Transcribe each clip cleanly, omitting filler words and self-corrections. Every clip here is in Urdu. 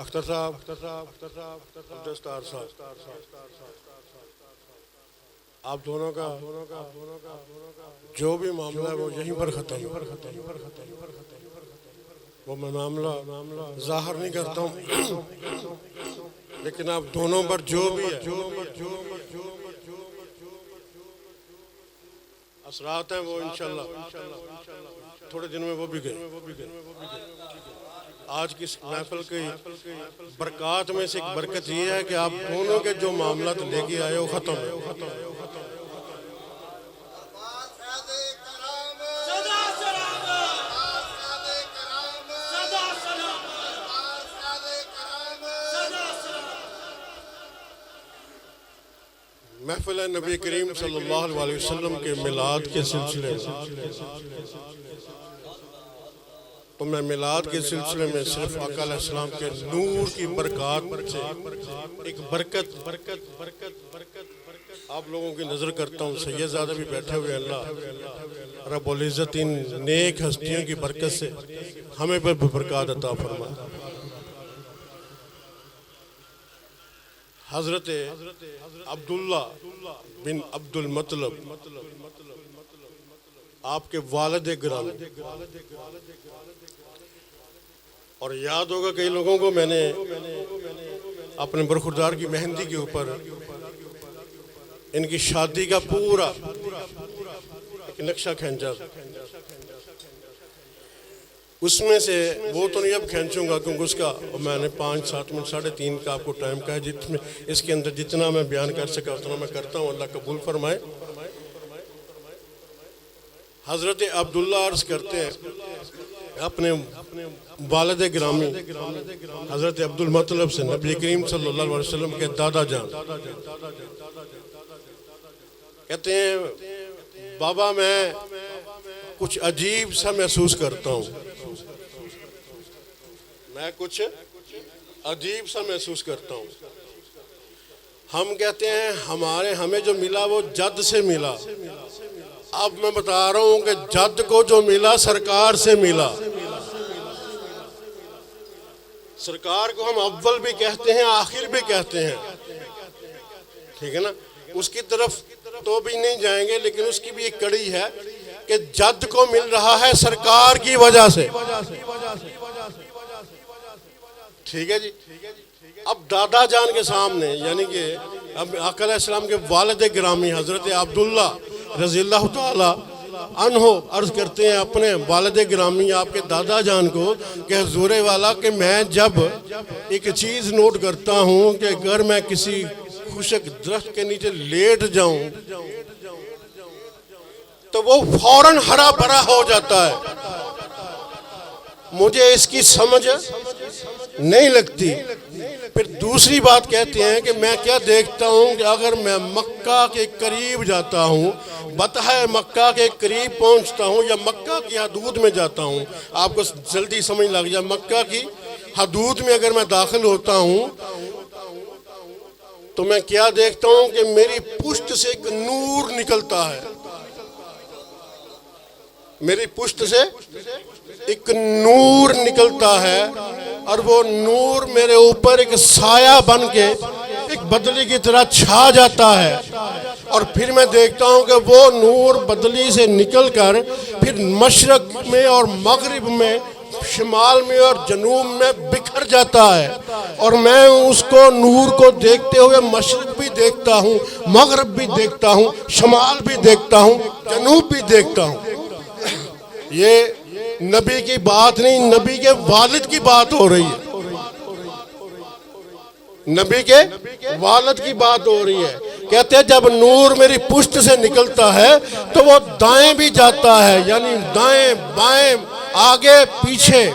اختر صاحب، عبدالستار صاحب، آپ دونوں کا جو بھی معاملہ ہے وہ یہیں پر ختم ہے۔ وہ میں معاملہ ظاہر نہیں کرتا ہوں، لیکن آپ دونوں پر جو بھی ہے اثرات ہیں وہ انشاءاللہ تھوڑے دن میں وہ بھی گئے۔ آج کی اس محفل کی برکات میں سے ایک برکت یہ ہے کہ آپ دونوں کے جو معاملات لے کے آئے وہ ختم ہے۔ محفل نبی کریم صلی اللہ علیہ وسلم کے میلاد کے سلسلے میں، تو میں میلاد کے سلسلے میں صرف آقا علیہ السلام کے نور کی برکات سے ایک برکت آپ لوگوں کی نظر کرتا ہوں۔ سید زادہ بھی بیٹھے ہوئے، اللہ رب العزت ان نیک ہستیوں کی برکت سے ہمیں پر برکات عطا فرمائے۔ حضرت عبداللہ بن عبد المطلب آپ کے والد گرامی، اور یاد ہوگا کئی لوگوں کو میں نے اپنے برخوردار کی مہندی کے اوپر ان کی شادی کا پورا ایک نقشہ کھینچا، اس میں سے وہ تو نہیں اب کھینچوں گا کیونکہ اس کا میں نے 5-7 منٹ 3:30 کا آپ کو ٹائم کہا ہے، اس کے اندر جتنا میں بیان کر سکا اتنا میں کرتا ہوں، اللہ قبول فرمائے۔ حضرت عبداللہ عرض کرتے ہیں اپنے والد گرامی حضرت عبد المطلب سے، نبی کریم صلی اللہ علیہ وسلم کے دادا جان، کہتے ہیں بابا میں کچھ عجیب سا محسوس کرتا ہوں، میں کچھ عجیب سا محسوس کرتا ہوں۔ ہم کہتے ہیں ہمیں جو ملا وہ جد سے ملا، اب میں بتا رہا ہوں کہ جد کو جو ملا سرکار سے ملا۔ سرکار کو ہم اول بھی کہتے ہیں آخر بھی کہتے ہیں، ٹھیک ہے نا، اس کی طرف تو بھی نہیں جائیں گے، لیکن اس کی بھی ایک کڑی ہے کہ جد کو مل رہا ہے سرکار کی وجہ سے، ٹھیک ہے جی۔ اب دادا جان کے سامنے یعنی کہ اب آقا علیہ السلام کے والد گرامی حضرت عبداللہ رضی اللہ تعالی عنہ عرض کرتے ہیں اپنے والد گرامی آپ کے دادا جان کو کہ حضور والا کہ میں جب ایک چیز نوٹ کرتا ہوں کہ اگر میں کسی خشک درخت کے نیچے لیٹ جاؤں تو وہ فوراً ہرا بھرا ہو جاتا ہے، مجھے اس کی سمجھ نہیں لگتی۔ پھر دوسری بات کہتے ہیں کہ میں کیا دیکھتا ہوں کہ اگر میں مکہ کے قریب جاتا ہوں، بطح مکہ کے قریب پہنچتا ہوں یا مکہ کی حدود میں جاتا ہوں، آپ کو جلدی سمجھ لگ جائے، مکہ کی حدود میں اگر میں داخل ہوتا ہوں تو میں کیا دیکھتا ہوں کہ میری پشت سے ایک نور نکلتا ہے، میری پشت سے ایک نور نکلتا ہے، اور وہ نور میرے اوپر ایک سایہ بن کے ایک بدلی کی طرح چھا جاتا ہے، اور پھر میں دیکھتا ہوں کہ وہ نور بدلی سے نکل کر پھر مشرق میں اور مغرب میں، شمال میں اور جنوب میں بکھر جاتا ہے، اور میں اس کو نور کو دیکھتے ہوئے مشرق بھی دیکھتا ہوں، مغرب بھی دیکھتا ہوں، شمال بھی دیکھتا ہوں، جنوب بھی دیکھتا ہوں۔ یہ نبی کی بات نہیں، نبی کے والد کی بات ہو رہی ہے، نبی کے والد کی بات ہو رہی ہے۔ کہتے ہیں جب نور میری پشت سے نکلتا ہے تو وہ دائیں بھی جاتا ہے، یعنی دائیں بائیں آگے پیچھے،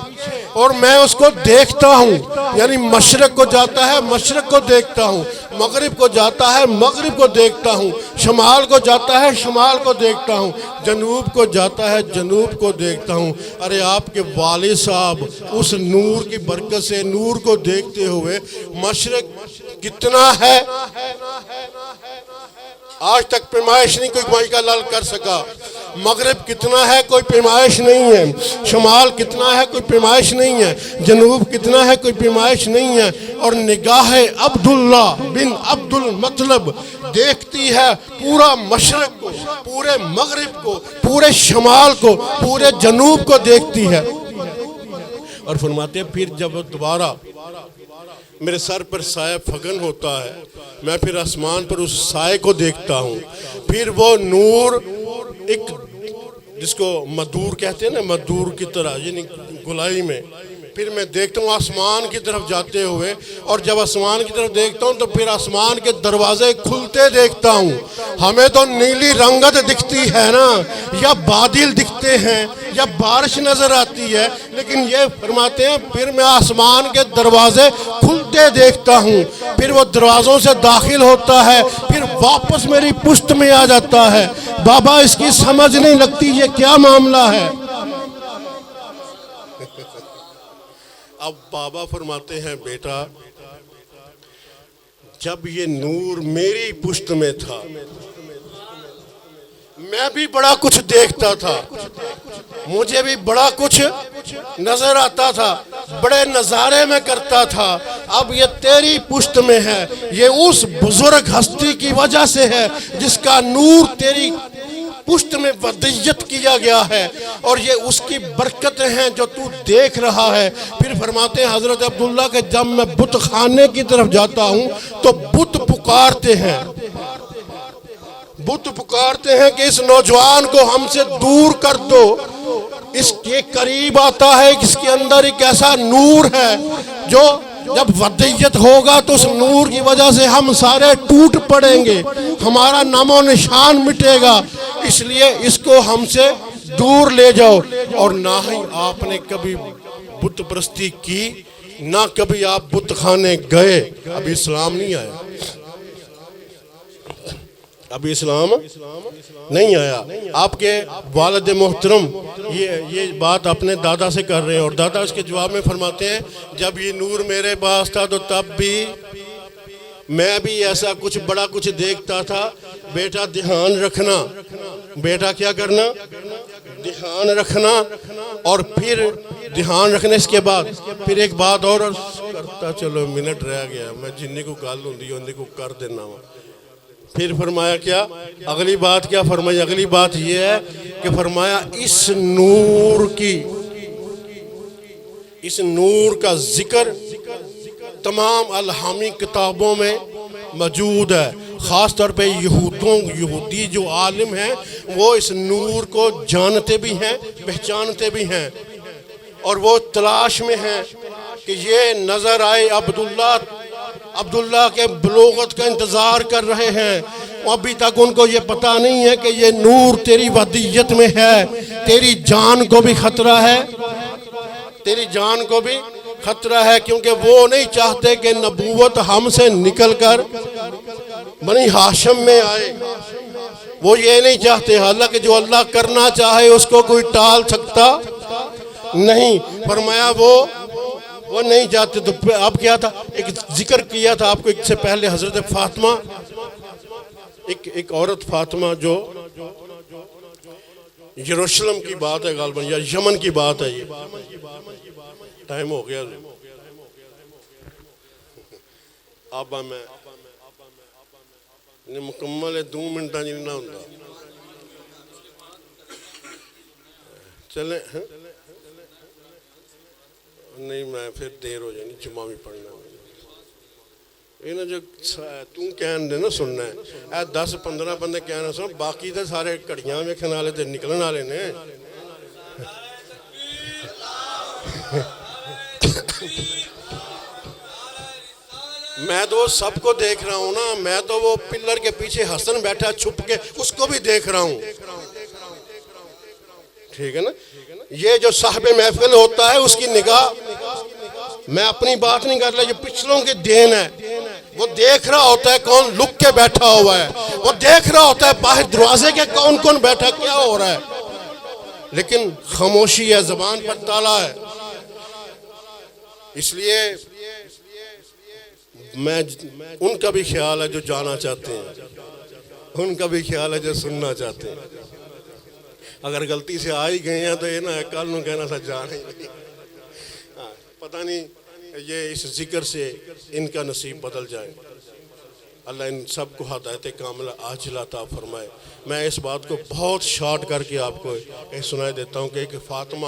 اور میں اس کو دیکھتا ہوں، یعنی مشرق کو جاتا ہے مشرق کو دیکھتا ہوں، مغرب کو جاتا ہے مغرب کو دیکھتا ہوں، شمال کو جاتا ہے شمال کو دیکھتا ہوں، جنوب کو جاتا ہے جنوب کو دیکھتا ہوں۔ ارے آپ کے والد صاحب اس نور کی برکت سے نور کو دیکھتے ہوئے مشرق کتنا ہے، آج تک پیمائش نہیں کوئی مائی کا لال کر سکا، مغرب کتنا ہے کوئی پیمائش نہیں ہے، شمال کتنا ہے کوئی پیمائش نہیں ہے، جنوب کتنا ہے کوئی پیمائش نہیں ہے، اور نگاہ عبداللہ بن عبد المطلب دیکھتی ہے پورا مشرق کو، پورے مغرب کو، پورے شمال کو، پورے جنوب کو دیکھتی ہے۔ اور فرماتے ہیں پھر جب دوبارہ میرے سر پر سایہ فگن ہوتا ہے، میں پھر آسمان پر اس سائے کو دیکھتا ہوں، پھر وہ نور ایک جس کو مدور کہتے ہیں نا، مدور کی طرح یعنی گلائی میں، پھر میں دیکھتا ہوں آسمان کی طرف جاتے ہوئے، اور جب آسمان کی طرف دیکھتا ہوں تو پھر آسمان کے دروازے کھلتے دیکھتا ہوں۔ ہمیں تو نیلی رنگت دکھتی ہے نا، یا بادل دکھتے ہیں یا بارش نظر آتی ہے، لیکن یہ فرماتے ہیں پھر میں آسمان کے دروازے کھلتے دیکھتا ہوں، پھر وہ دروازوں سے داخل ہوتا ہے، پھر واپس میری پشت میں آ جاتا ہے۔ بابا اس کی سمجھ نہیں لگتی یہ کیا معاملہ ہے۔ اب بابا فرماتے ہیں بیٹا جب یہ نور میری پشت میں تھا میں بھی بڑا کچھ دیکھتا تھا، مجھے بھی بڑا کچھ نظر آتا تھا، بڑے نظارے میں کرتا تھا۔ اب یہ تیری پشت میں ہے، یہ اس بزرگ ہستی کی وجہ سے ہے جس کا نور تیری پشت میں ودیت کیا گیا ہے، اور یہ اس کی برکتیں ہیں جو تو دیکھ رہا ہے۔ پھر فرماتے ہیں حضرت عبداللہ کہ جب میں بت خانے کی طرف جاتا ہوں تو بت پکارتے ہیں، بت پکارتے ہیں کہ اس نوجوان کو ہم سے دور کر دو، اس کے قریب آتا ہے، اس کے اندر ایک ایسا نور ہے جو جب ودیت ہوگا تو اس نور کی وجہ سے ہم سارے ٹوٹ پڑیں گے، ہمارا نام و نشان مٹے گا، اس لیے اس کو ہم سے دور لے جاؤ۔ اور نہ ہی آپ نے کبھی بت پرستی کی، نہ کبھی آپ بت خانے گئے، ابھی اسلام نہیں آیا، ابھی اسلام نہیں آیا۔ آپ کے والد محترم یہ بات اپنے دادا سے کر رہے ہیں، اور دادا اس کے جواب میں فرماتے ہیں جب یہ نور میرے پاس تھا تو تب بھی میں بھی ایسا کچھ بڑا کچھ دیکھتا تھا۔ بیٹا دھیان رکھنا، بیٹا کیا کرنا، دھیان رکھنا، اور پھر دھیان رکھنے اس کے بعد پھر ایک بات اور کرتا چلو منٹ رہ گیا، میں جنہیں کو گال ہوں دی انہیں کو کر دینا ہوں۔ پھر فرمایا کیا، اگلی بات کیا فرمائی، اگلی بات یہ ہے کہ فرمایا اس نور کا ذکر تمام الہامی کتابوں میں موجود ہے، خاص طور پہ یہودی جو عالم ہیں وہ اس نور کو جانتے بھی ہیں، پہچانتے بھی ہیں، اور وہ تلاش میں ہیں کہ یہ نظر آئے۔ عبداللہ کے بلوغت کا انتظار کر رہے ہیں، ابھی تک ان کو یہ پتہ نہیں ہے کہ یہ نور تیری ودیت میں ہے، تیری جان کو بھی خطرہ ہے، تیری جان کو بھی خطرہ ہے، کیونکہ وہ نہیں چاہتے کہ نبوت ہم سے نکل کر بنی ہاشم میں آئے، وہ یہ نہیں چاہتے، حالانکہ جو اللہ کرنا چاہے اس کو کوئی ٹال سکتا نہیں۔ فرمایا وہ نہیں چاہتے، تو اب کیا تھا، ایک ذکر کیا تھا آپ کو ایک سے پہلے، حضرت فاطمہ، ایک عورت فاطمہ جو یروشلم کی بات ہے غالباً، یا یمن کی بات ہے، یہ ٹائم ہو گیا اب میں مکمل ہے 2 منٹاں جننا ہوندہ چلیں نہیں، میں پھر دیر ہو جائے جمعہ بھی پڑھنا یہ جو تم کہن دے نا سننا ہے، 10-15 بندے کہنا سننا، باقی تو سارے کڑیاں میں کھنالے تھے نکلن آلے نے۔ میں تو سب کو دیکھ رہا ہوں نا، میں تو وہ پلر کے پیچھے حسن بیٹھا چھپ کے اس کو بھی دیکھ رہا ہوں، ٹھیک ہے نا۔ یہ جو صاحب محفل ہوتا ہے اس کی نگاہ، میں اپنی بات نہیں کر رہا، یہ پچھلوں کی دین ہے، وہ دیکھ رہا ہوتا ہے کون لک کے بیٹھا ہوا ہے، وہ دیکھ رہا ہوتا ہے باہر دروازے کے کون بیٹھا کیا ہو رہا ہے، لیکن خاموشی ہے، زبان پر تالا ہے۔ اس لیے میں ان کا بھی خیال ہے جو جانا چاہتے ہیں، ان کا بھی خیال ہے جو سننا چاہتے ہیں۔ اگر غلطی سے آ ہی گئے ہیں تو یہ نہ کل نو کہنا سا جانا ہی نہیں. پتہ نہیں یہ اس ذکر سے ان کا نصیب بدل جائے. اللہ ان سب کو ہدایت کاملہ عاجلہ عطا فرمائے. میں اس بات کو بہت شارٹ کر کے آپ کو سنائی دیتا ہوں کہ ایک فاطمہ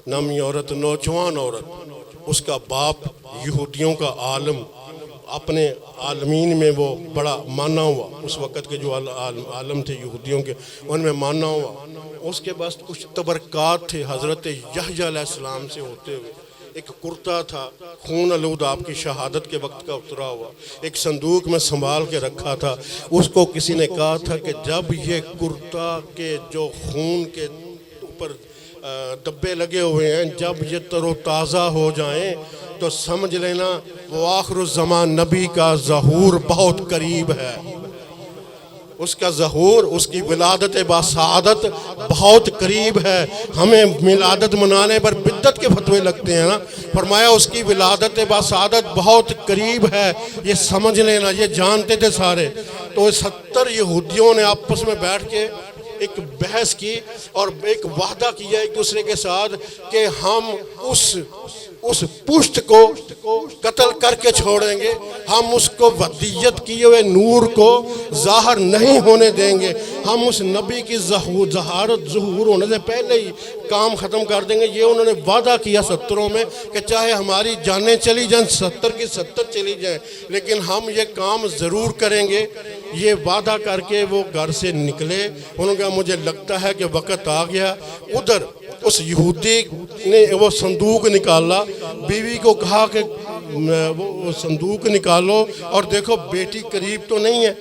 نامی عورت نوجوان عورت، اس کا باپ یہودیوں کا عالم، اپنے عالمین میں وہ بڑا مانا ہوا. اس وقت کے جو عالم تھے یہودیوں کے، ان میں مانا ہوا. اس کے پاس کچھ تبرکات تھے حضرت یحییٰ علیہ السلام سے ہوتے ہوئے. ایک کرتا تھا خون آلود آپ کی شہادت کے وقت کا اترا ہوا، ایک صندوق میں سنبھال کے رکھا تھا. اس کو کسی نے کہا تھا کہ جب یہ کرتا کے جو خون کے اوپر دبے لگے ہوئے ہیں جب یہ تر و تازہ ہو جائیں تو سمجھ لینا وہ آخر الزمان نبی کا ظہور بہت قریب ہے. اس کا ظہور، اس کی ولادت باسعادت بہت قریب ہے. ہمیں ولادت منانے پر بدعت کے فتوے لگتے ہیں نا. فرمایا اس کی ولادت باسعادت بہت قریب ہے، یہ سمجھ لینا. یہ جانتے تھے سارے. تو 70 یہودیوں نے آپس میں بیٹھ کے ایک بحث کی اور ایک وعدہ کیا ایک دوسرے کے ساتھ کہ ہم اس پشت کو قتل کر کے چھوڑیں گے، ہم اس کو ودیت کیے ہوئے نور کو ظاہر نہیں ہونے دیں گے، ہم اس نبی کی ظہور ہونے سے پہلے ہی کام ختم کر دیں گے. یہ انہوں نے وعدہ کیا 70 میں کہ چاہے ہماری جانیں چلی جائیں، 70 کی 70 چلی جائیں، لیکن ہم یہ کام ضرور کریں گے. یہ وعدہ کر کے وہ گھر سے نکلے. انہوں نے کہا مجھے لگتا ہے کہ وقت آ گیا. ادھر اس یہودی نے وہ صندوق نکالا، بیوی کو کہا کہ وہ صندوق نکالو اور دیکھو بیٹی قریب تو نہیں ہے.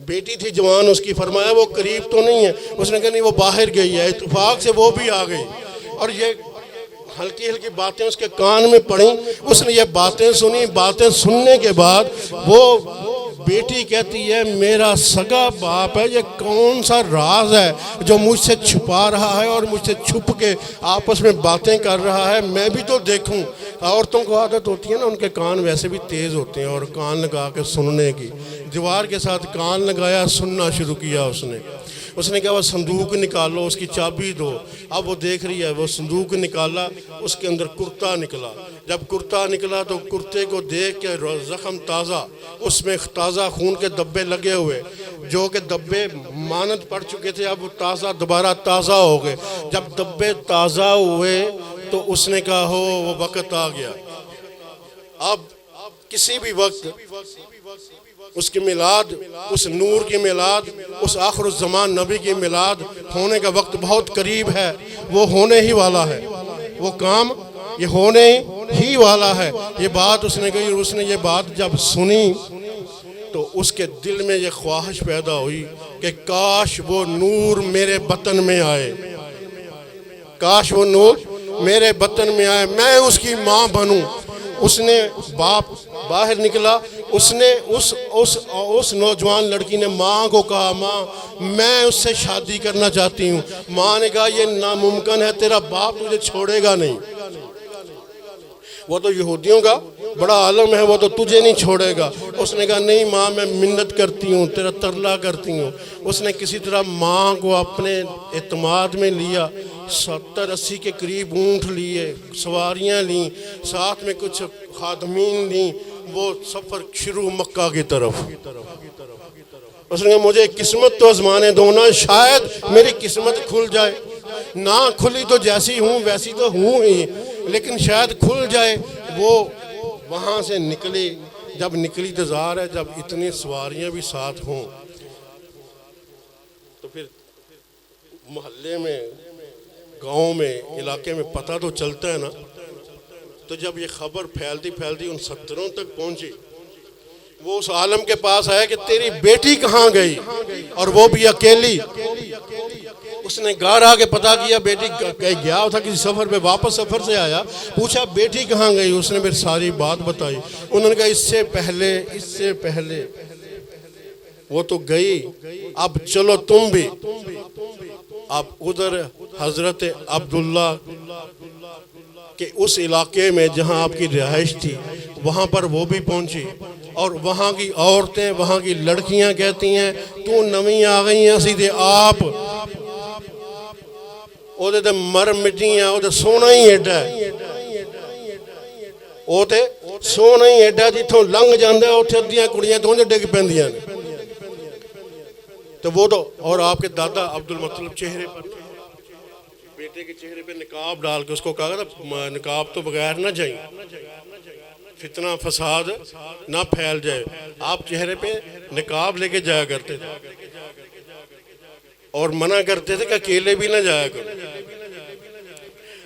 بیٹی تھی جوان اس کی. فرمایا وہ قریب تو نہیں ہے. اس نے کہا نہیں وہ باہر گئی ہے. اتفاق سے وہ بھی آ گئی اور یہ ہلکی ہلکی باتیں اس کے کان میں پڑیں. اس نے یہ باتیں سنی. باتیں سننے کے بعد وہ بیٹی کہتی ہے میرا سگا باپ ہے، یہ کون سا راز ہے جو مجھ سے چھپا رہا ہے اور مجھ سے چھپ کے آپس میں باتیں کر رہا ہے، میں بھی تو دیکھوں. عورتوں کو عادت ہوتی ہے نا، ان کے کان ویسے بھی تیز ہوتے ہیں اور کان لگا کے سننے کی. دیوار کے ساتھ کان لگایا، سننا شروع کیا. اس نے کہا وہ صندوق نکالو، اس کی چابی دو. اب وہ دیکھ رہی ہے. وہ صندوق نکالا، اس کے اندر کرتا نکلا. جب کرتا نکلا تو کرتے کو دیکھ کے زخم تازہ، اس میں تازہ خون کے دبے لگے ہوئے، جو کہ دبے مانت پڑ چکے تھے، اب وہ تازہ دوبارہ تازہ ہو گئے. جب دبے تازہ ہوئے تو اس نے کہا ہو وہ وقت آ گیا. اب کسی بھی وقت اس کی میلاد، اس نور کی میلاد، اس آخر الزمان نبی کی میلاد ہونے کا وقت بہت قریب ہے. وہ ہونے ہی والا ہے، وہ کام یہ ہونے ہی والا ہے. یہ بات اس نے کہی. اس نے یہ بات جب سنی تو اس کے دل میں یہ خواہش پیدا ہوئی کہ کاش وہ نور میرے بطن میں آئے، کاش وہ نور میرے بطن میں آئے، میں اس کی ماں بنوں. اس نے باپ باہر نکلا. اس نے اس نوجوان لڑکی نے ماں کو کہا ماں میں اس سے شادی کرنا چاہتی ہوں. ماں نے کہا یہ ناممکن ہے، تیرا باپ تجھے چھوڑے گا نہیں. وہ تو یہودیوں کا بڑا عالم ہے، وہ تو تجھے نہیں چھوڑے گا. اس نے کہا نہیں ماں میں منت کرتی ہوں، تیرا ترلا کرتی ہوں. اس نے کسی طرح ماں کو اپنے اعتماد میں لیا. 70-80 کے قریب اونٹ لیے، سواریاں لیں، ساتھ میں کچھ خادمین لیں. وہ سفر شروع مکہ کی طرف. اس نے کہا مجھے قسمت تو آزمانے دو نا، شاید میری قسمت کھل جائے. نہ کھلی تو جیسی ہوں ویسی تو ہوں ہی، لیکن شاید کھل جائے. وہ وہاں سے نکلی. جب نکلی تو ظاہر ہے جب اتنی سواریاں بھی ساتھ ہوں تو پھر محلے میں، گاؤں میں، علاقے میں پتہ تو چلتا ہے نا. تو جب یہ خبر پھیلتی ان 70 تک پہنچی، وہ اس عالم کے پاس آیا کہ تیری بیٹی کہاں گئی، اور وہ بھی اکیلی. اس نے گھر آ کے پتہ کیا بیٹی گیا تھا کسی سفر پہ، واپس سفر سے آیا، پوچھا بیٹی کہاں گئی. اس نے پھر ساری بات بتائی. انہوں نے کہا اس سے پہلے وہ تو گئی، اب چلو تم بھی. اب ادھر حضرت عبداللہ کہ اس علاقے میں جہاں آپ کی رہائش تھی وہاں پر وہ بھی پہنچی. اور وہاں کی عورتیں وہاں کی لڑکیاں کہتی ہیں تو نویں آ گئی ہیں سیدھے آپ وہ تے مر مٹیاں وہ تے سونا ہی ایڈا ہے وہ تے سونا ہی ایڈا جتوں لنگ جاندہ ہے اتھے ادیاں کڑیاں تو انہیں ڈگ پیندیاں تو وہ تو اور آپ کے دادا عبد المطلب چہرے پر بیٹے کے چہرے پہ نقاب ڈال کے اس کو کہا تھا نقاب تو بغیر نہ جائیں فتنہ فساد نہ پھیل جائے آپ چہرے پہ نقاب لے کے جایا کرتے تھے اور منع کرتے تھے کہ اکیلے بھی نہ جایا کرو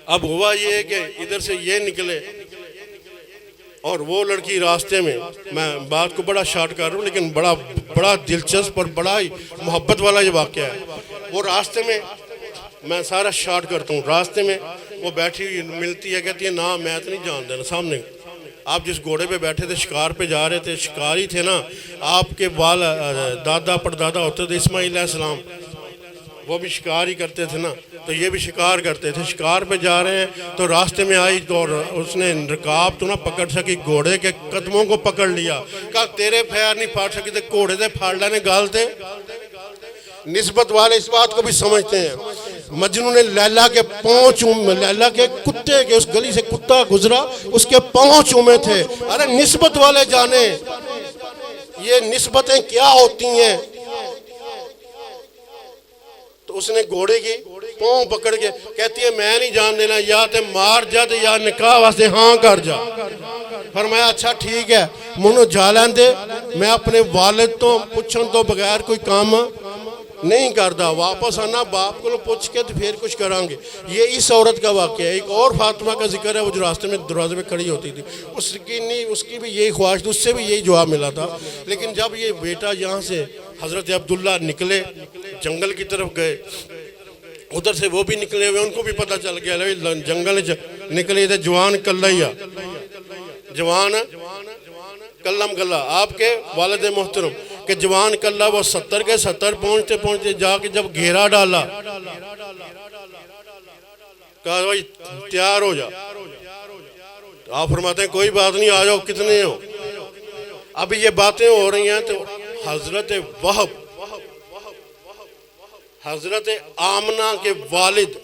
اب ہوا یہ کہ ادھر سے یہ نکلے اور وہ لڑکی راستے میں بات کو بڑا شارٹ کر رہا ہوں لیکن بڑا دلچسپ اور بڑا ہی محبت والا یہ واقعہ ہے وہ راستے میں سارا شارٹ کرتا ہوں راستے میں وہ بیٹھی ہوئی ملتی ہے کہتی ہے نا میں تو نہیں جان دینا سامنے آپ جس گھوڑے پہ بیٹھے تھے شکار پہ جا رہے تھے شکاری تھے نا آپ کے دادا پردادا ہوتے تھے اسماعیل علیہ السلام وہ بھی شکار ہی کرتے تھے نا تو یہ بھی شکار کرتے تھے شکار پہ جا رہے ہیں تو راستے میں آئی اور اس نے رکاب تو نہ پکڑ سکی گھوڑے کے قدموں کو پکڑ لیا کہا تیرے پھیر نہیں پھاڑ سکی تھے گھوڑے دے پھاڑ لینے گالتے نسبت والے اس بات کو بھی سمجھتے ہیں مجنون نے لیلا کے پاؤں لیلا کے کتے کے اس گلی سے کتا گزرا اس کے پاؤں چومے تھے ارے نسبت والے جانے یہ نسبتیں کیا ہوتی ہیں تو اس نے گھوڑے کی پاؤں پکڑ کے کہتی ہے میں نہیں جان دینا یا تے مار جا تے یا نکاح واسطے ہاں کر جا فرمایا اچھا ٹھیک ہے منو جا لین دے میں اپنے والد تو پوچھن تو بغیر کوئی کام نہیں کردا واپس آنا باپ کو پوچھ کے تو پھر کچھ کریں گے یہ اس عورت کا واقعہ ہے ایک اور فاطمہ کا ذکر ہے وہ جو راستے میں دروازے میں کھڑی ہوتی تھی اس کی بھی یہی خواہش تھی اس سے بھی یہی جواب ملا تھا لیکن جب یہ بیٹا یہاں سے حضرت عبداللہ نکلے جنگل کی طرف گئے ادھر سے وہ بھی نکلے ہوئے ان کو بھی پتہ چل گیا جنگل نکلے تھے جوان کلیا جوان کلم کلہ آپ کے والد محترم کہ جوان کلہ وہ 70 کے 70 پہنچتے جا کے جب گھیرا ڈالا کہا بھائی تیار ہو جا آپ فرماتے ہیں کوئی بات نہیں آ جاؤ کتنے ہو ابھی یہ باتیں ہو رہی ہیں تو حضرت وہب حضرت آمنہ کے والد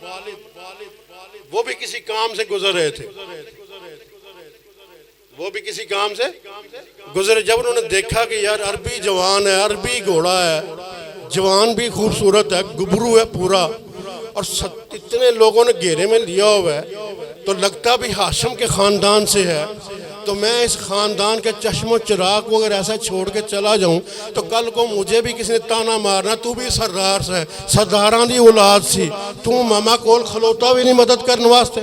وہ بھی کسی کام سے گزر رہے تھے وہ بھی کسی کام سے گزرے جب انہوں نے دیکھا کہ یار عربی جوان ہے عربی گھوڑا ہے جوان بھی خوبصورت ہے گبرو ہے پورا اور اتنے لوگوں نے گھیرے میں لیا ہوا ہے تو لگتا بھی ہاشم کے خاندان سے ہے تو میں اس خاندان کے چشم و چراغ کو اگر ایسا چھوڑ کے چلا جاؤں تو کل کو مجھے بھی کسی نے تانا مارنا تو بھی سردار سے سرداران دی اولاد سی تو ماما کول کھلوتا بھی نہیں مدد کرنے واسطے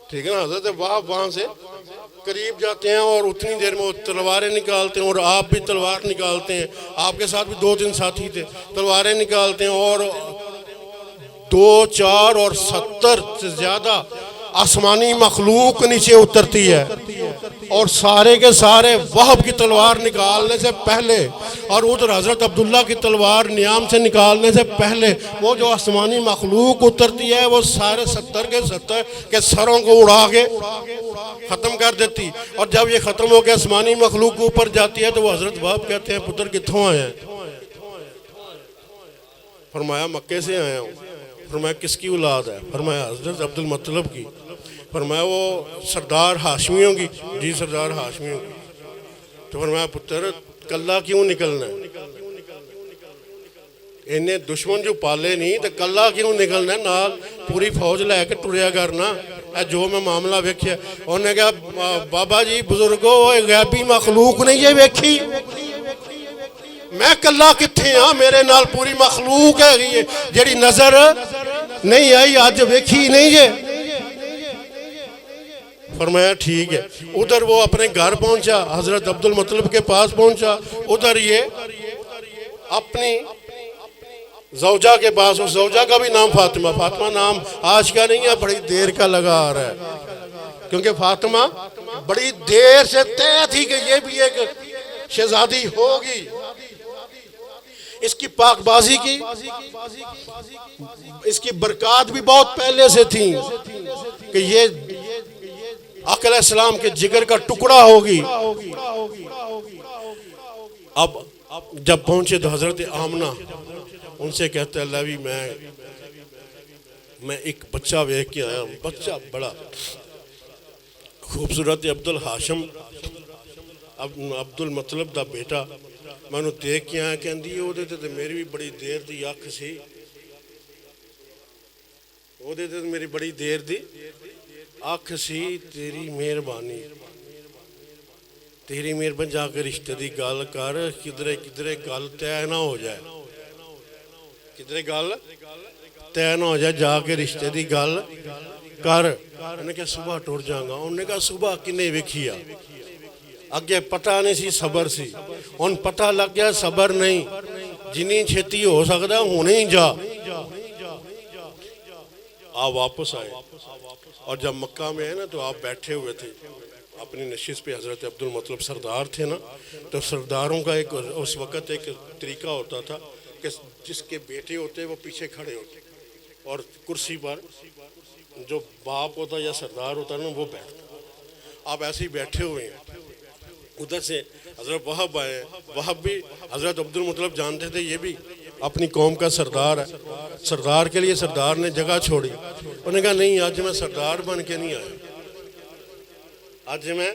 ٹھیک ہے نا حضرت وہاں سے قریب جاتے ہیں اور اتنی دیر میں وہ تلواریں نکالتے ہیں اور آپ بھی تلوار نکالتے ہیں آپ کے ساتھ بھی 2-3 ساتھی تھے تلواریں نکالتے ہیں اور 2 4 اور 70 سے زیادہ آسمانی مخلوق نیچے اترتی ہے اور سارے کے سارے وہب کی تلوار نکالنے سے پہلے اور ادھر حضرت عبداللہ کی تلوار نیام سے نکالنے سے پہلے وہ جو آسمانی مخلوق اترتی ہے وہ سارے 70 کے 70 کے سروں کو اڑا کے ختم کر دیتی اور جب یہ ختم ہو کے آسمانی مخلوق اوپر جاتی ہے تو وہ حضرت وہب کہتے ہیں پتر کتھوں آئے ہیں فرمایا مکے سے آیا ہوں فرمایا کس کی اولاد ہے فرمایا حضرت عبد المطلب کی فرمایا وہ سردار ہاشمیوں کی جی سردار ہاشمیوں کی تو فرمایا پتر کلہ کیوں نکلنا ہے انہیں دشمن جو پالے نہیں تو کلہ کیوں نکلنا ہے نال پوری فوج لے کے ٹریا کرنا جو میں معاملہ ویکھیا انہوں نے کہا بابا جی بزرگو غیبی مخلوق نہیں یہ ویکھی میں کلہ کتھے ہاں میرے نال پوری مخلوق ہے جیڑی نظر نہیں آئی آج ویکھی نہیں یہ فرمایا ٹھیک ہے ادھر وہ اپنے گھر پہنچا حضرت عبد المطلب کے پاس پہنچا ادھر یہ اپنی زوجہ کے پاس اس زوجہ کا بھی نام فاطمہ فاطمہ نام آج کا نہیں ہے بڑی دیر کا لگا آ رہا ہے کیونکہ فاطمہ بڑی دیر سے طے تھی کہ یہ بھی ایک شہزادی ہوگی اس کی پاک بازی کی اس کی برکات بھی بہت پہلے سے تھیں کہ آقا علیہ السلام کے جگر کا ٹکڑا ہوگی۔ اب جب پہنچے تو حضرت آمنہ ان سے کہتے ہیں اللہ بھی میں ایک بچہ ویکھ کے آیا ہوں، بچہ بڑا خوبصورت عبد الحاشم عبد المطلب دا بیٹا، میں انہوں دیکھ کے آیا کہندی وہ دیتے تھے میری بھی بڑی دیر دی اکھ سی، وہ دیتے تھے میری بڑی دیر دی اکھ سی، تیری مہربانی جا کے رشتے دی گل کر، کدھرے گل طے نہ ہو جائے، کدھرے گل طے نہ ہو جائے، جا کے رشتے دی گل کر۔ انہوں نے کہا صبح ٹر جاؤں گا، انہوں نے کہا صبح کنے ویکھیا، اگے پتہ نہیں سی صبر سی، ان پتہ لگ گیا صبر نہیں، جنی چھتی ہو سکتا ہونے ہی جا۔ آپ واپس آئے اور جب مکہ میں ہے نا تو آپ بیٹھے ہوئے تھے اپنی نشست پہ، حضرت عبد المطلب سردار تھے نا، تو سرداروں کا ایک اس وقت ایک طریقہ ہوتا تھا کہ جس کے بیٹے ہوتے وہ پیچھے کھڑے ہوتے اور کرسی پر جو باپ ہوتا یا سردار ہوتا نا وہ بیٹھتا۔ آپ ایسے ہی بیٹھے ہوئے ہیں، ادھر سے حضرت وہب آئے، وہب بھی حضرت عبد المطلب جانتے تھے یہ بھی اپنی قوم کا سردار ہے، سردار کے لیے سردار نے جگہ چھوڑی، انہوں نے کہا نہیں آج میں سردار بن کے نہیں آیا، آج میں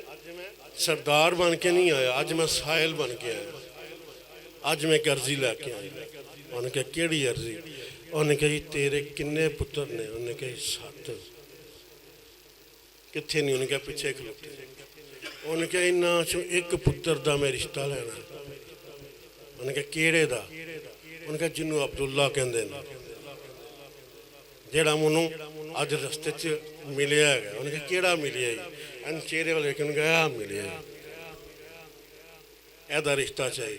سردار بن کے نہیں آیا، آج میں سائل بن کے آیا، آج میں ایک عرضی لے کے آیا۔ انہوں نے کہا کیڑی عرضی؟ انہوں نے کہا جی تیرے کنے پتر نے؟ انہوں نے کہا 7۔ کتھے نہیں؟ انہوں نے کہا پیچھے کھلوتے۔ انہوں نے کہا انہاں چوں ایک پتر دا میں رشتہ لینا۔ انہوں نے کہا کیڑے دا؟ انہوں نے کہا جنوں عبداللہ کہندے نے، جیڑا منوں اج رستے چ ملیا ہے۔ انہوں نے کہا کیڑا ملیا ہے؟ ان چہرے والے انہوں نے کہا ملیا ہے، ایدا رشتہ چاہیے۔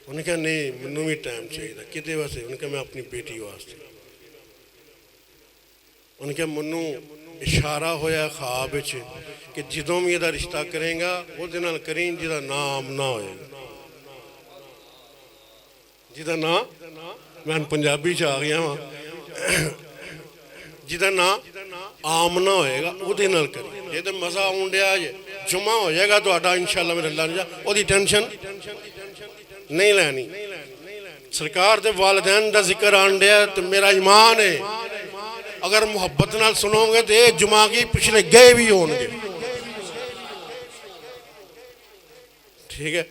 انہوں نے کہا نہیں منوں بھی ٹائم چاہیے، کدے واسطے؟ انہوں نے کہا میں اپنی بیٹی واسطے۔ انہوں نے کہا منوں اشارہ ہویا خواب وچ کہ جدوں بھی یہ رشتہ کریں گا وہ دے نال کریں جدا نام نہ ہوئے گا، جدا نام میں پنجابی چ آ گیا ہاں، جدا نام آمنا ہوئے گا وہ دے نال کریں۔ یہ تو مزہ آن ڈیا جمعہ ہو جائے گا تو آٹا انشاءاللہ میرے اللہ نے جا وہ دی ٹینشن نہیں لینی۔ سرکار دے والدین دا ذکر آن ڈیا تو میرا ایمان ہے اگر محبت نال سنو گے تو ایک جمعہ کی پچھلے گئے بھی ہون گے، ٹھیک ہے؟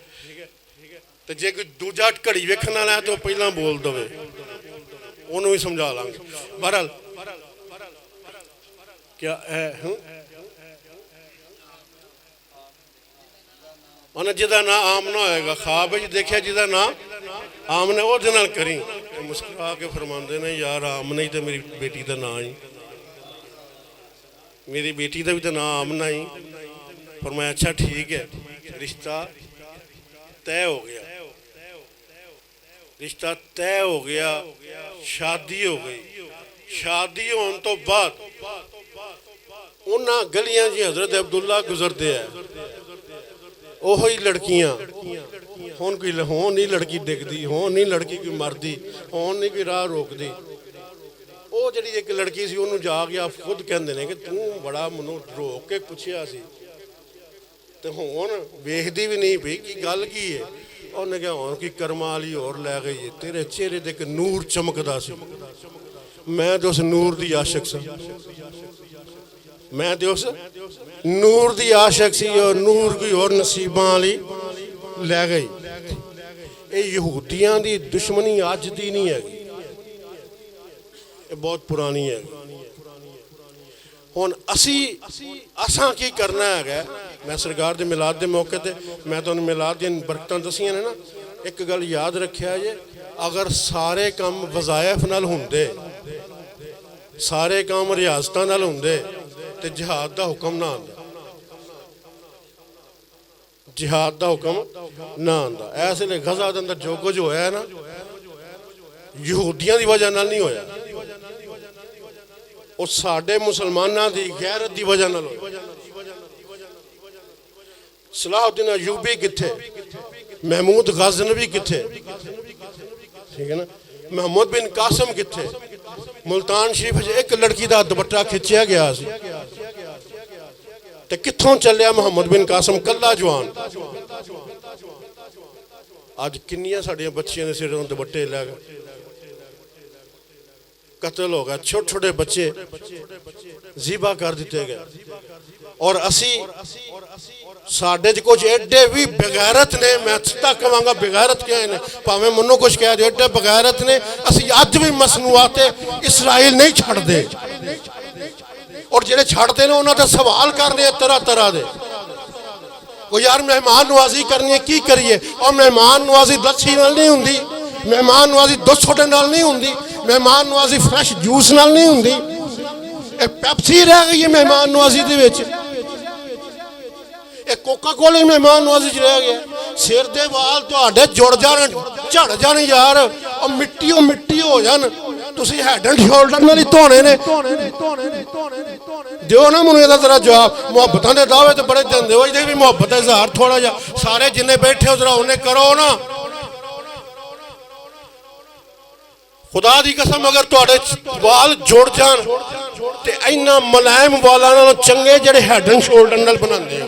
تو جے کوئی دوجہ کڑی ویکھنا لائے تو پہلا بول دو انہوں ہی سمجھا لیں گے۔ بہرحال کیا ہے انہیں جدہ نا آمنا ہوئے گا، خواب ہے دیکھیں جدہ نا آمنا وہ دنال کریں، مسکرا کے فرماندے نے یار آمنا ہی تو میری بیٹی دا نا ہی، میری بیٹی دا بھی تو نا آمنا ہی۔ فرمایا اچھا ٹھیک ہے، رشتہ طے ہو گیا، رشتہ طے ہو گیا، شادی ہو گئی۔ شادی ہون تو بعد انہاں گلیاں جی حضرت عبداللہ گزرتے ہیں، اوہی لڑکیاں ہون کوئی ہون نہیں لڑکی ڈگ دی، ہون نہیں لڑکی کوئی مردی، ہون نہیں کوئی راہ روک دی۔ وہ جڑی ایک لڑکی سی انہوں جا گیا خود کہندے نے کہ توں بڑا منوں روک کے پوچھیا سی تو ہون ویکھدی بھی نہیں پئی کی گل کی ہے؟ انہوں نے کہا ہون کی کرمالی اور لے گئی ہے، تیرے چہرے دے کہ نور چمکدا سی، میں تو اس نور دی عاشق سی، میں تو اس نور دی عاشق سی اور نور کوئی اور نصیباں علی لے گئی۔ اے یہودیاں دی دشمنی آج دی نہیں ہے، یہ بہت پرانی ہے۔ ہون اساں کی کرنا ہے؟ میں سرکار دے میلاد دے موقع تے میں تو ان میلاد دین برکتاں دسیاں نے نا، ایک گل یاد رکھیا ہے اگر سارے کام وظائف نال ہوندے، سارے کام ریاستاں نال ہوندے تے جہاد دا حکم نہ آندا، جہاد دا حکم نہ آندا۔ ایسے لئے غزہ دے اندر جو کچھ ہویا ہے نا یہودیاں دی وجہ نال نہیں ہویا، وہ ساڑھے مسلمانہ دی غیرت دی وجہ نال ہویا۔ صلاح الدین ایوبی کتھے، محمود غزنوی کتھے، ٹھیک ہے نا، محمود بن قاسم کتھے، ملتان شریف ایک لڑکی دا دوپٹہ کھچیا گیا سی، ਤੇ ਕਿੱਥੋਂ ਚੱਲਿਆ ਮੁਹੰਮਦ ਬਿਨ ਕਾਸਮ ਕੱਲਾ ਜਵਾਨ। ਅੱਜ ਕਿੰਨੀਆਂ ਸਾਡੀਆਂ ਬੱਚੀਆਂ ਦੇ ਸਿਰੋਂ ਦੁਪੱਟੇ ਲੈ ਗਏ, ਕਤਲ ਹੋ ਗਿਆ, ਛੋਟੇ ਛੋਟੇ ਬੱਚੇ ਜ਼ਿਬਾ ਕਰ ਦਿੱਤੇ ਗਏ। ਔਰ ਅਸੀਂ ਸਾਡੇ 'ਚ ਕੁਝ ਐਡੇ ਵੀ ਬਗੈਰਤ ਨੇ, ਮੈਂ ਸਿੱਧਾ ਕਹਾਂਗਾ ਬਗੈਰਤ ਕਿਹਾ ਨੇ, ਭਾਵੇਂ ਮੈਨੂੰ ਕੁਝ ਕਹਿ ਦਿਓ, ਐਡੇ ਬਗੈਰਤ ਨੇ, ਅਸੀਂ ਅੱਜ ਵੀ ਮਸਨੂਆਤ ਇਸਰਾਈਲ ਨਹੀਂ ਛੱਡਦੇ। ਔਰ ਜਿਹੜੇ ਛੱਡਦੇ ਨੇ ਉਹਨਾਂ ਤੇ ਸਵਾਲ ਕਰਨੇ ਤਰ੍ਹਾਂ ਤਰ੍ਹਾਂ ਦੇ। ਉਹ ਯਾਰ ਮਹਿਮਾਨ ਨਵਾਜ਼ੀ ਕਰਨੀ ਹੈ, ਕੀ ਕਰੀਏ? ਔਰ ਮਹਿਮਾਨ ਨਵਾਜ਼ੀ ਲੱਛੀ ਨਾਲ ਨਹੀਂ ਹੁੰਦੀ, ਮਹਿਮਾਨ ਨਵਾਜ਼ੀ ਦੁੱਧ ਸੋਡੇ ਨਾਲ ਨਹੀਂ ਹੁੰਦੀ, ਮਹਿਮਾਨ ਨਵਾਜ਼ੀ ਫਰੈਸ਼ ਜੂਸ ਨਾਲ ਨਹੀਂ ਹੁੰਦੀ। ਇਹ ਪੈਪਸੀ ਰਹਿ ਗਈ ਹੈ ਮਹਿਮਾਨ ਨਵਾਜ਼ੀ ਦੇ ਵਿੱਚ, ਇਹ ਕੋਕਾ ਕੋਲਾ ਮਹਿਮਾਨ ਨਵਾਜ਼ੀ 'ਚ ਰਹਿ ਗਿਆ। ਸਿਰ ਦੇ ਵਾਲ ਤੁਹਾਡੇ ਜੁੜ ਜਾਣ, ਝੜ ਜਾਣ ਯਾਰ, ਉਹ ਮਿੱਟੀ ਹੋ ਜਾਣ, ਤੁਸੀਂ ਹੈਡ ਐਂਡ ਸ਼ੋਲਡਰ ਨਾਲ ਹੀ ਧੋਣੇ ਨੇ। ਦਿਓ ਨਾ ਮੈਨੂੰ ਇਹਦਾ ਜ਼ਰਾ ਜਵਾਬ। ਮੁਹੱਬਤਾਂ ਦੇ ਦਾਅਵੇ ਤੇ ਬੜੇ ਦਿੰਦੇ ਹੋ, ਇਹਦੇ ਵੀ ਮੁਹੱਬਤ ਦਾ ਇਜ਼ਹਾਰ ਥੋੜਾ ਜਿਹਾ ਸਾਰੇ ਜਿੰਨੇ ਬੈਠੇ ਹੋ ਜ਼ਰਾ ਉਹਨੇ ਕਰੋ ਨਾ। ਖੁਦਾ ਦੀ ਕਸਮ ਅਗਰ ਤੁਹਾਡੇ ਵਾਲ ਜੁੜ ਜਾਣ ਤੇ ਇੰਨਾ ਮੁਲਾਇਮ ਵਾਲਾਂ ਨਾਲੋਂ ਚੰਗੇ ਜਿਹੜੇ ਹੈਡ ਐਂਡ ਸ਼ੋਲਡਰ ਨਾਲ ਬਣਾਉਂਦੇ ਹੋ।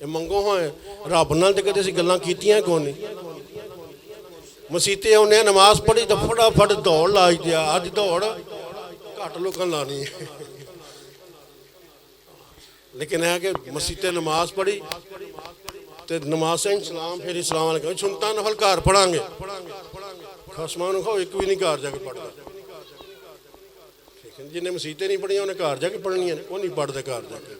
ਇਹ ਮੰਗੋ ਹੋਏ ਰੱਬ ਨਾਲ ਤੇ ਕਦੇ ਅਸੀਂ ਗੱਲਾਂ ਕੀਤੀਆਂ ਕੋਈ ਨਹੀਂ। ਮਸੀਤੇ ਆਉਂਦੇ ਨਮਾਜ਼ ਪੜ੍ਹੀ ਤਾਂ ਫਟਾਫਟ ਦੌੜ ਲਾ ਦਿਆ। ਅੱਜ ਦੌੜ ਘੱਟ ਲੋਕਾਂ ਲਾਣੀ ਹੈ, ਲੇਕਿਨ ਹੈ ਕਿ ਮਸੀਤੇ ਨਮਾਜ਼ ਪੜ੍ਹੀ ਤੇ ਨਮਾਜ਼ ਸਿੰਘ ਸਲਾਮ ਫਿਰ ਇਸਲਾਮ ਵਾਲੇ ਸੁਨਤਾਂ ਨਫਲ ਘਰ ਪੜਾਂਗੇ। ਖਸਮਾਂ ਨੂੰ ਖਾਓ ਇੱਕ ਵੀ ਨਹੀਂ ਘਰ ਜਾ ਕੇ ਪੜ੍ਹਦਾ। ਠੀਕ ਹੈ, ਜਿਹਨੇ ਮਸੀਤੇ ਨਹੀਂ ਪੜ੍ਹੀਆਂ ਉਹਨੇ ਘਰ ਜਾ ਕੇ ਪੜ੍ਹਨੀਆਂ ਨੇ, ਉਹ ਨਹੀਂ ਪੜ੍ਹਦੇ ਘਰ ਜਾ ਕੇ।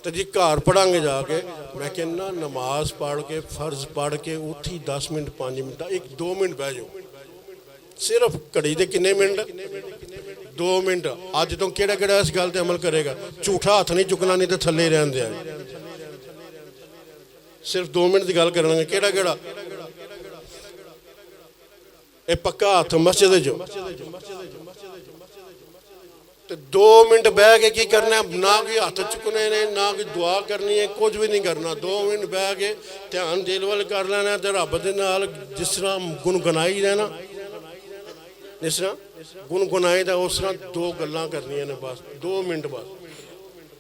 ਤੇ ਜੀ ਘਰ ਪੜਾਂਗੇ ਜਾ ਕੇ, ਮੈਂ ਕਹਿੰਦਾ ਨਮਾਜ਼ ਪੜ੍ਹ ਕੇ ਫਰਜ਼ ਪੜ੍ਹ ਕੇ ਉੱਥੀ 10 ਮਿੰਟ 5 ਮਿੰਟ 1-2 ਮਿੰਟ ਬਹਿ ਜਾਓ। ਸਿਰਫ ਘੜੀ ਦੇ ਕਿੰਨੇ ਮਿੰਟ? 2 ਮਿੰਟ। ਅੱਜ ਤੋਂ ਕਿਹੜਾ ਇਸ ਗੱਲ ਤੇ ਅਮਲ ਕਰੇਗਾ? ਝੂਠਾ ਹੱਥ ਨਹੀਂ ਚੁੱਕਣਾ, ਨਹੀਂ ਤਾਂ ਥੱਲੇ ਰਹਿੰਦੇ ਆ। ਸਿਰਫ 2 ਮਿੰਟ ਦੀ ਗੱਲ ਕਰਾਂਗੇ। ਕਿਹੜਾ ਇਹ ਪੱਕਾ ਹੱਥ ਮਸਜਿਦ 'ਚ ਤੇ 2 ਮਿੰਟ ਬਹਿ ਕੇ ਕੀ ਕਰਨਾ? ਨਾ ਕੋਈ ਹੱਥ ਚੁੱਕਣੇ ਨੇ, ਨਾ ਕੋਈ ਦੁਆ ਕਰਨੀ ਹੈ, ਕੁਝ ਵੀ ਨਹੀਂ ਕਰਨਾ। 2 ਮਿੰਟ ਬਹਿ ਕੇ ਧਿਆਨ ਦਿਲ ਵੱਲ ਕਰ ਲੈਣਾ ਤੇ ਰੱਬ ਦੇ ਨਾਲ ਜਿਸ ਤਰ੍ਹਾਂ ਗੁਣਗੁਨਾਈ ਦਾ ਨਾ, ਜਿਸ ਤਰ੍ਹਾਂ ਗੁਣਗੁਨਾਈ ਦਾ ਉਸ ਤਰ੍ਹਾਂ 2 ਗੱਲਾਂ ਕਰਨੀਆਂ ਨੇ ਬਸ। 2 ਮਿੰਟ ਬਸ।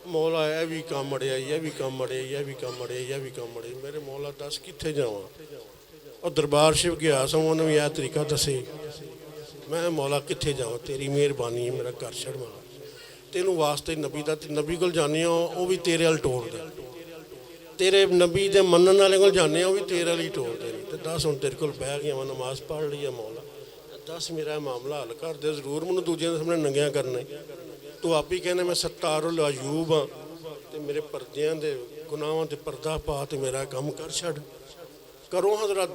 ਮੌਲਾ ਇਹ ਵੀ ਕੰਮ ਅੜਿਆ, ਇਹ ਵੀ ਕੰਮ ਅੜਿਆ, ਇਹ ਵੀ ਕੰਮ ਅੜਿਆ, ਇਹ ਵੀ ਕੰਮ ਅੜਿਆ। ਮੇਰੇ ਮੌਲਾ ਦੱਸ ਕਿੱਥੇ ਜਾਵਾਂ? ਉਹ ਦਰਬਾਰ ਸ਼ਿਵ ਗਿਆ ਸਾਂ, ਉਹਨੂੰ ਵੀ ਇਹ ਤਰੀਕਾ ਦੱਸੇ। ਮੈਂ ਮੌਲਾ ਕਿੱਥੇ ਜਾਵਾਂ? ਤੇਰੀ ਮਿਹਰਬਾਨੀ ਹੈ, ਮੇਰਾ ਘਰ ਛੱਡ ਮੌਲਾ। ਤੈਨੂੰ ਵਾਸਤੇ ਨਬੀ ਦਾ, ਨਬੀ ਕੋਲ ਜਾਂਦੇ ਹੋ ਉਹ ਵੀ ਤੇਰੇ ਵੱਲ ਟੋਰਦਾ। ਤੇਰੇ ਨਬੀ ਦੇ ਮੰਨਣ ਵਾਲੇ ਕੋਲ ਜਾਂਦੇ ਹੋ ਉਹ ਵੀ ਤੇਰੇ ਵੱਲ ਹੀ ਟੋਰਦੇ ਨੇ। ਤੇ ਦੱਸ ਹੁਣ ਤੇਰੇ ਕੋਲ ਬਹਿ ਗਿਆ, ਮੈਂ ਨਮਾਜ਼ ਪੜ੍ਹ ਲਈ ਹੈ ਮੌਲਾ, ਦੱਸ ਮੇਰਾ ਮਾਮਲਾ ਹੱਲ ਕਰ ਦੇ। ਜ਼ਰੂਰ ਮੈਨੂੰ ਦੂਜਿਆਂ ਦੇ ਸਾਹਮਣੇ ਨੰਗਿਆਂ ਕਰਨਾ। ਤੂੰ ਆਪ ਹੀ ਕਹਿੰਦਾ ਮੈਂ ਸੱਤਾਰੁਲ ਅਯੂਬ ਹਾਂ ਤੇ ਮੇਰੇ ਪਰਦਿਆਂ ਦੇ ਗੁਨਾਹਾਂ ਤੇ ਪਰਦਾ ਪਾ ਤੇ ਮੇਰਾ ਕੰਮ ਕਰ ਛੱਡ। ਕਰੋ ਹਜ਼ਰਤ,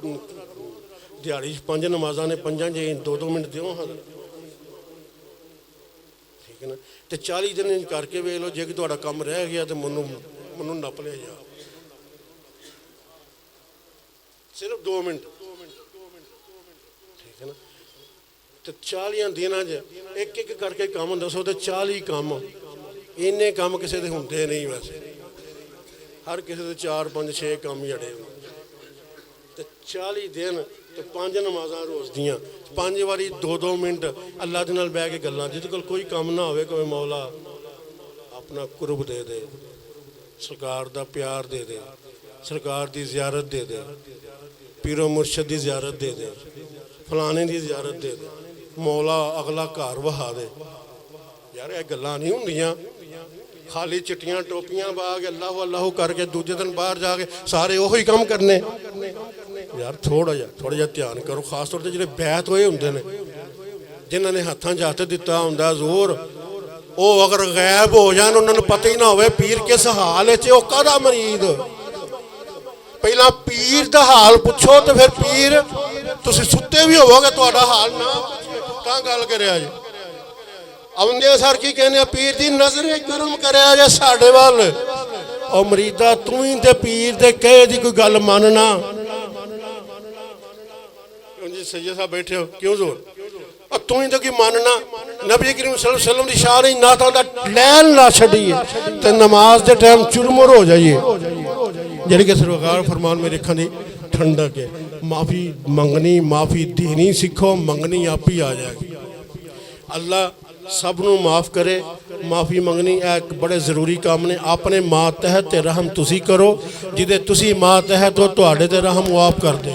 ਦਿਹਾੜੀ 'ਚ 5 ਨਮਾਜ਼ਾਂ ਨੇ, 5 ਜੇ 2-2 ਮਿੰਟ ਦਿਓ ਹਜ਼ਰਤ। ਠੀਕ ਹੈ ਨਾ? ਤੇ 40 ਦਿਨ ਕਰਕੇ ਵੇਖ ਲਓ, ਜੇ ਕਿ ਤੁਹਾਡਾ ਕੰਮ ਰਹਿ ਗਿਆ ਤੇ ਮੈਨੂੰ ਨੱਪ ਲਿਆ ਜਾ। ਸਿਰਫ 2 ਮਿੰਟ। ਠੀਕ ਹੈ ਨਾ? ਤੇ 40 ਦਿਨਾਂ 'ਚ ਇੱਕ ਕਰਕੇ ਕੰਮ ਦੱਸੋ ਤੇ 40 ਕੰਮ। ਇੰਨੇ ਕੰਮ ਕਿਸੇ ਦੇ ਹੁੰਦੇ ਨਹੀਂ ਵੈਸੇ, ਹਰ ਕਿਸੇ ਦੇ 4-5-6 ਕੰਮ ਜੜੇ ਹੁੰਦੇ। ਤੇ 40 ਦਿਨ ਤੇ 5 ਨਮਾਜ਼ਾਂ ਰੋਜ਼ ਦੀਆਂ, 5 ਵਾਰੀ 2-2 ਮਿੰਟ ਅੱਲਾ ਦੇ ਨਾਲ ਬਹਿ ਕੇ ਗੱਲਾਂ। ਜਿਹਦੇ ਕੋਲ ਕੋਈ ਕੰਮ ਨਾ ਹੋਵੇ, ਕੋਈ ਮੌਲਾ ਆਪਣਾ ਕੁਰਬ ਦੇ ਦੇ, ਸਰਕਾਰ ਦਾ ਪਿਆਰ ਦੇ ਦੇ, ਸਰਕਾਰ ਦੀ ਜ਼ਿਆਰਤ ਦੇ ਦੇ, ਪੀਰੋ ਮੁਰਸ਼ਦ ਦੀ ਜ਼ਿਆਰਤ ਦੇ ਦੇ, ਫਲਾਣੇ ਦੀ ਜ਼ਿਆਰਤ ਦੇ ਦੇ, ਮੌਲਾ ਅਗਲਾ ਘਰ ਵਹਾ ਦੇ। ਯਾਰ ਇਹ ਗੱਲਾਂ ਨਹੀਂ ਹੁੰਦੀਆਂ। ਖਾਲੀ ਚਿੱਟੀਆਂ ਟੋਪੀਆਂ ਪਾ ਕੇ ਅੱਲਾਹੂ ਕਰਕੇ ਦੂਜੇ ਦਿਨ ਬਾਹਰ ਜਾ ਕੇ ਸਾਰੇ ਉਹੀ ਕੰਮ ਕਰਨੇ। ਯਾਰ ਥੋੜਾ ਜਿਹਾ ਧਿਆਨ ਕਰੋ। ਖਾਸ ਤੌਰ ਤੇ ਜਿਹੜੇ ਬੈਤ ਹੋਏ ਹੁੰਦੇ ਨੇ, ਜਿਨ੍ਹਾਂ ਨੇ ਹੱਥਾਂ 'ਚ ਹੱਥ ਦਿੱਤਾ ਹੁੰਦਾ ਜ਼ੋਰ, ਉਹ ਅਗਰ ਗਾਇਬ ਹੋ ਜਾਣ, ਉਹਨਾਂ ਨੂੰ ਪਤਾ ਹੀ ਨਾ ਹੋਵੇ ਪੀਰ ਕਿਸ ਹਾਲ ਵਿੱਚ, ਉਹ ਕਾਹਦਾ ਮਰੀਦ। ਪਹਿਲਾਂ ਪੀਰ ਦਾ ਹਾਲ ਪੁੱਛੋ ਤੇ ਫਿਰ ਪੀਰ, ਤੁਸੀਂ ਸੁੱਤੇ ਵੀ ਹੋਵੋਗੇ ਤੁਹਾਡਾ ਹਾਲ ਨਾ ਤਾਂ ਗੱਲ ਕਰਿਆ ਜੀ। ਆਉਂਦੇ ਸਰ ਕੀ ਕਹਿੰਦੇ ਆ? ਪੀਰ ਦੀ ਨਜ਼ਰ ਕਰਮ ਕਰਿਆ ਜੇ ਸਾਡੇ ਵੱਲ। ਉਹ ਮਰੀਦਾ ਤੂੰ ਹੀ ਤੇ ਪੀਰ ਦੇ ਕਹੇ ਦੀ ਕੋਈ ਗੱਲ ਮੰਨਣਾ। ਜੀ ਸੈਯਦ ਸਾਹਿਬ ਬੈਠੇ ਹੋ, ਕਿਉਂ ਜ਼ੋਰ? ਤੂੰ ਹੀ ਤਾਂ ਕੀ ਮੰਨਣਾ? ਨਬੀ ਕਰੀਮ ਸੱਲੱਲਾਹੁ ਅਲੈਹਿ ਵਸੱਲਮ ਦੀ ਸ਼ਾਨ ਹੀ ਨਾਤਾਂ ਦਾ ਲੈਣ ਲਾ ਛੱਡੀਏ ਤੇ ਨਮਾਜ਼ ਦੇ ਟਾਈਮ ਚੁਰਮੁਰ ਹੋ ਜਾਈਏ। ਜਿਹੜੀ ਕਿ ਸਰਕਾਰ ਫਰਮਾਨ ਮੇਰੀ ਅੱਖਾਂ ਦੀ ਠੰਡਕ ਹੈ। ਮਾਫੀ ਮੰਗਣੀ, ਮਾਫੀ ਦੇਣੀ ਸਿੱਖੋ, ਮੰਗਣੀ ਆਪ ਹੀ ਆ ਜਾਏਗੀ। ਅੱਲਾ ਸਭ ਨੂੰ ਮਾਫ ਕਰੇ। ਮਾਫੀ ਮੰਗਣੀ ਇਹ ਇੱਕ ਬੜੇ ਜ਼ਰੂਰੀ ਕੰਮ ਨੇ। ਆਪਣੇ ਮਾਤਹਿਤ ਤੇ ਰਹਿਮ ਤੁਸੀਂ ਕਰੋ, ਜਿਹਦੇ ਤੁਸੀਂ ਮਾਤਹਿਤ ਹੋ ਤੁਹਾਡੇ ਤੇ ਰਹਿਮ ਉਹ ਆਪ ਕਰ ਦੇ।